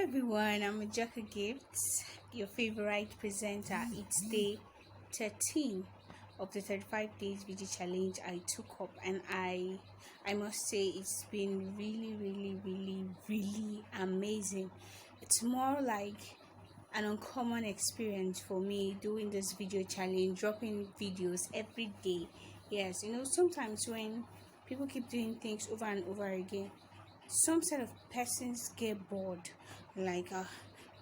Everyone, I'm Jacka Gifts, your favorite presenter. It's day 13 of the 35 days video challenge I took up, and I must say it's been really amazing. It's more like an uncommon experience for me doing this video challenge, dropping videos every day. Yes, sometimes when people keep doing things over and over again, some set of persons get bored, like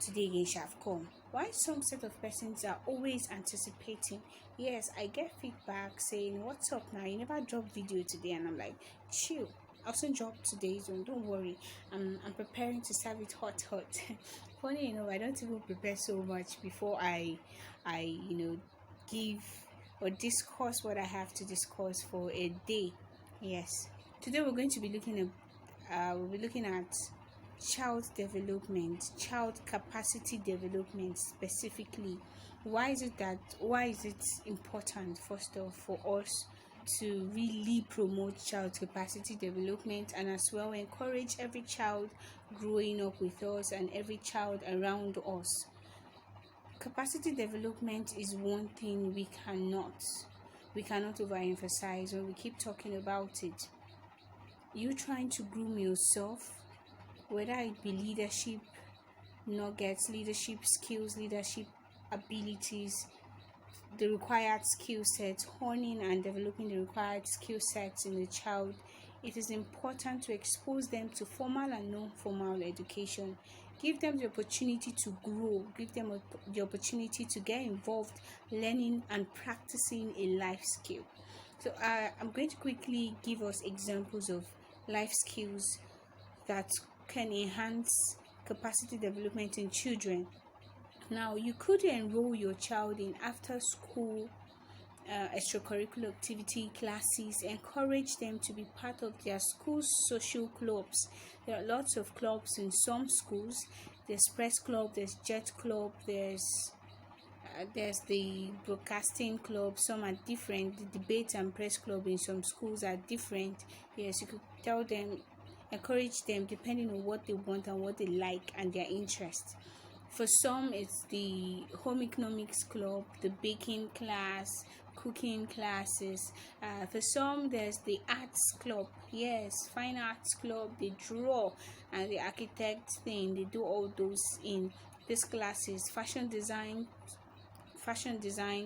today again shall have come. Why some set of persons are always anticipating? Yes, I get feedback saying, "What's up now? You never dropped video today," and I'm like, "Chill. I'll soon drop today's one. Don't worry. I'm preparing to serve it hot." Funny enough, I don't even prepare so much before I give or discuss what I have to discuss for a day. Yes. Today we're going to be looking at child development, child capacity development specifically. Why is it important, first of all, for us to really promote child capacity development, and as well encourage every child growing up with us and every child around us? Capacity development is one thing we cannot overemphasize when we keep talking about it. You trying to groom yourself, whether it be leadership nuggets, leadership skills, leadership abilities, the required skill sets, honing and developing the required skill sets in the child, it is important to expose them to formal and non-formal education. Give them the opportunity to grow, give them the opportunity to get involved, learning and practicing a life skill. So I'm going to quickly give us examples of life skills that can enhance capacity development in children. Now, you could enroll your child in after school extracurricular activity classes, encourage them to be part of their school's social clubs. There are lots of clubs in some schools. There's press club, there's jet club, there's the broadcasting club. Some are different. The debate and press club in some schools are different. Yes, you could tell them, encourage them depending on what they want and what they like and their interest. For some, it's the home economics club, the baking class, cooking classes. For some, there's the arts club. Yes, fine arts club. They draw, and the architect thing. They do all those in these classes. Fashion design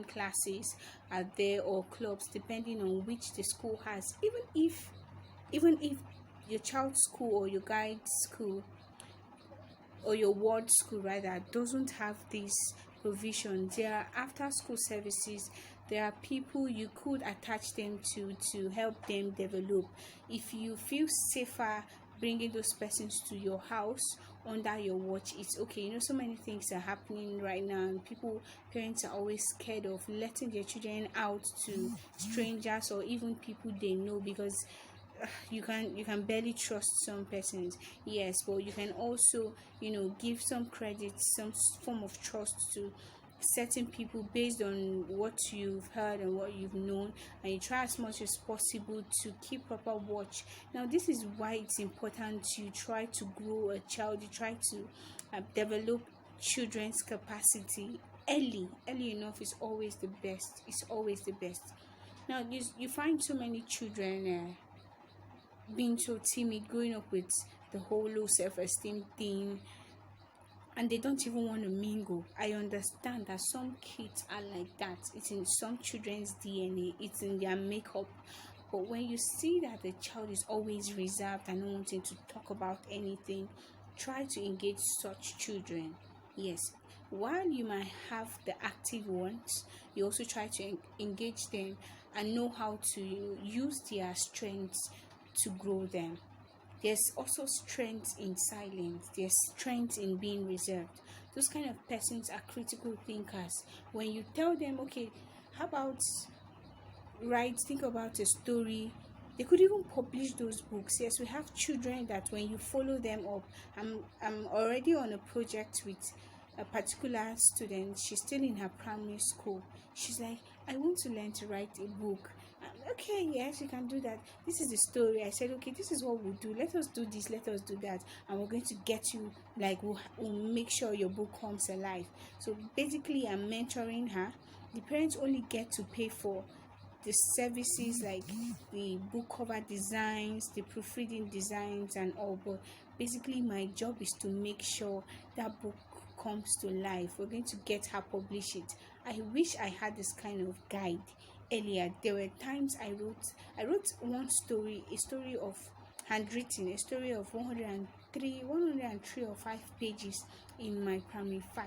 classes are there, or clubs, depending on which the school has. Even if your child's school or your guide's school or your ward school rather doesn't have this provision, there are after school services. There are people you could attach them to help them develop. If you feel safer bringing those persons to your house under your watch, it's okay. So many things are happening right now, and parents are always scared of letting their children out to strangers or even people they know, because you can barely trust some persons. Yes, but you can also give some credit, some form of trust to certain people based on what you've heard and what you've known, and you try as much as possible to keep proper watch. Now, this is why it's important you try to grow a child. You try to develop children's capacity early enough is always the best. It's always the best. Now, you find so many children being so timid, growing up with the whole low self-esteem thing, and they don't even want to mingle. I understand that some kids are like that. It's in some children's DNA, it's in their makeup. But when you see that the child is always reserved and not wanting to talk about anything, try to engage such children. Yes, while you might have the active ones, you also try to engage them and know how to use their strengths to grow them. There's also strength in silence. There's strength in being reserved. Those kind of persons are critical thinkers. When you tell them, okay, how about think about a story. They could even publish those books. Yes, we have children that when you follow them up, I'm already on a project with a particular student. She's still in her primary school. She's like, I want to learn to write a book. okay, yes, you can do that. This is the story. I said, okay, this is what we'll do. Let us do this, let us do that, and we're going to get you, like, we'll make sure your book comes alive. So basically, I'm mentoring her. The parents only get to pay for the services like the book cover designs, the proofreading designs, and all. But basically, my job is to make sure that book comes to life. We're going to get her publish it. I wish I had this kind of guide earlier. There were times I wrote one story, a story of handwritten, a story of 103 or 5 pages in my primary 5.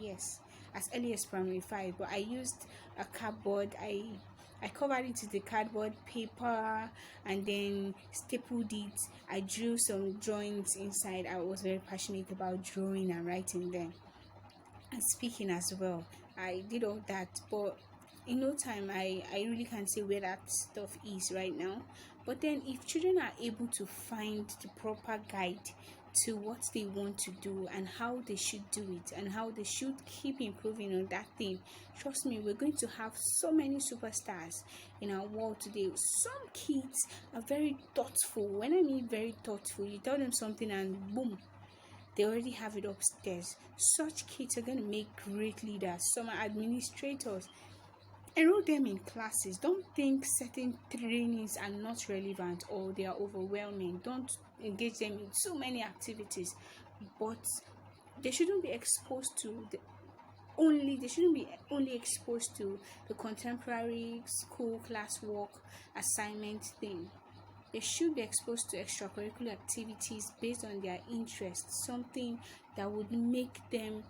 Yes, as early as primary 5. But I used a cardboard. I covered it with the cardboard paper and then stapled it. I drew some drawings inside. I was very passionate about drawing and writing then, and speaking as well. I did all that, but in no time, I really can't say where that stuff is right now. But then, if children are able to find the proper guide to what they want to do and how they should do it and how they should keep improving on that thing, trust me, we're going to have so many superstars in our world today. Some kids are very thoughtful. When I mean very thoughtful, you tell them something and boom, they already have it upstairs. Such kids are going to make great leaders. Some are administrators. Enroll them in classes. Don't think certain trainings are not relevant or they are overwhelming. Don't engage them in so many activities. But they shouldn't be exposed to they shouldn't be only exposed to the contemporary school classwork assignment thing. They should be exposed to extracurricular activities based on their interests, something that would make them,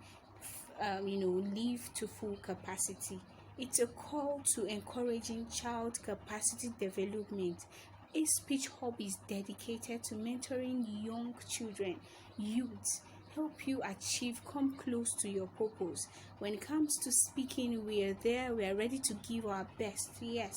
live to full capacity. It's a call to encouraging child capacity development. A speech hub is dedicated to mentoring young children, youths, help you achieve, come close to your purpose. When it comes to speaking, we are there, we are ready to give our best. Yes.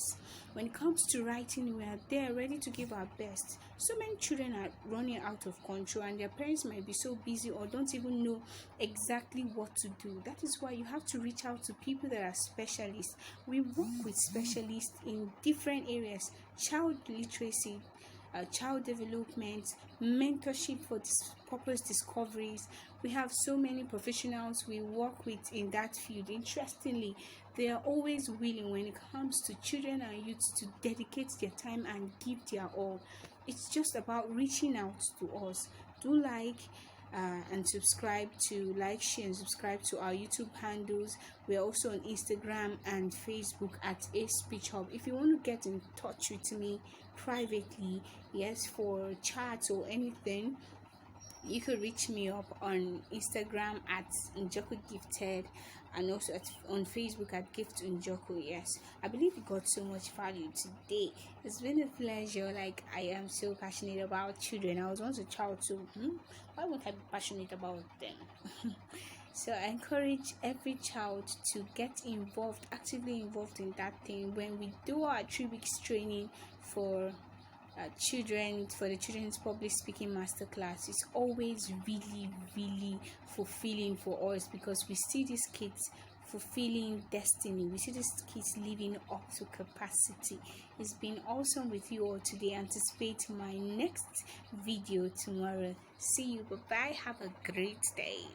When it comes to writing, we are there, ready to give our best. So many children are running out of control and their parents might be so busy or don't even know exactly what to do. That is why you have to reach out to people that are specialists. We work with specialists in different areas: child literacy, child development, mentorship for purpose discoveries. We have so many professionals we work with in that field. Interestingly, they are always willing when it comes to children and youths to dedicate their time and give their all. It's just about reaching out to us. Do and subscribe to share and subscribe to our YouTube handles. We're also on Instagram and Facebook at A Speech Hub. If you want to get in touch with me privately, yes, for chats or anything, you could reach me up on Instagram at Njoku Gifted and also on Facebook at Gift Njoku. Yes, I believe you got so much value today. It's been a pleasure. Like, I am so passionate about children. I was once a child too. Why won't I be passionate about them? So I encourage every child to get involved, actively involved in that thing. When we do our 3 weeks training for the children's public speaking masterclass, it's always really, really fulfilling for us because we see these kids fulfilling destiny. We see these kids living up to capacity. It's been awesome with you all today. Anticipate my next video tomorrow. See you. Bye bye. Have a great day.